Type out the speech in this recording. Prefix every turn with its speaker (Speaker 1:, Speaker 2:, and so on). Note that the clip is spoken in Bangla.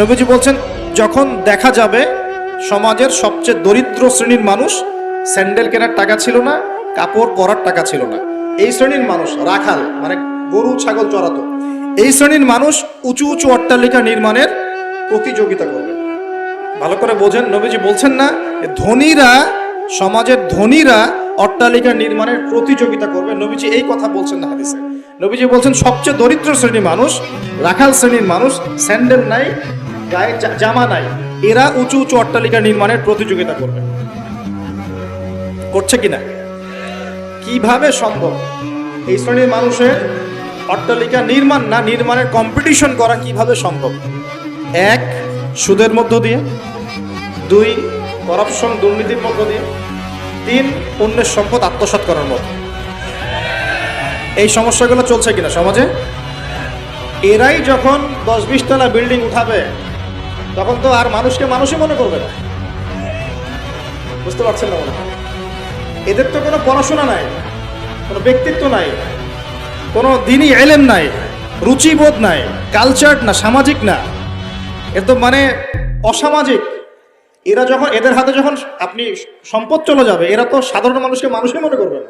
Speaker 1: নবীজি বলছেন, যখন দেখা যাবে সমাজের সবচেয়ে দরিদ্র শ্রেণীর মানুষ, স্যান্ডেল কেনার টাকা ছিল না, কাপড় পরার টাকা ছিল না, এই শ্রেণীর মানুষ রাখাল মানে গরু ছাগল চড়াতো, এই শ্রেণীর মানুষ উঁচু উঁচু অট্টালিকা নির্মাণের প্রতিযোগিতা করবে। ভালো করে বোঝেন, নবীজি বলছেন না ধনীরা, সমাজের ধনীরা অট্টালিকা নির্মাণের প্রতিযোগিতা করবে, নবীজি এই কথা বলছেন না হাদিসে। নবীজি বলছেন সবচেয়ে দরিদ্র শ্রেণীর মানুষ, রাখাল শ্রেণীর মানুষ, স্যান্ডেল নাই, গায়ে জামা নাই, এরা উঁচু উঁচু অট্টালিকা নির্মাণের প্রতিযোগিতা করবে। করছে কিনা? কিভাবে সম্ভব এই শ্রেণীর মানুষের অট্টালিকা নির্মাণ না নির্মাণের কম্পিটিশন করা কিভাবে সম্ভব? এক, সুদের মধ্য দিয়ে; দুই, করাপশন দুর্নীতির মধ্য দিয়ে; তিন, অন্যের সম্পদ আত্মসাৎ করার মতো। এই সমস্যাগুলো চলছে কিনা সমাজে? এরাই যখন 10-20 তলা বিল্ডিং উঠাবে তখন তো আর মানুষকে মানুষই মনে করবে না। বুঝতে পারছেন না? মনে হয় এদের তো কোনো পড়াশোনা নাই, কোনো ব্যক্তিত্ব নাই, কোনো দিনই এলেম নাই, রুচিবোধ নাই, কালচার না, সামাজিক না, এর তো মানে অসামাজিক। এরা যখন, এদের হাতে যখন আপনি সম্পদ চলে যাবে, এরা তো সাধারণ মানুষকে মানুষই মনে করবে না।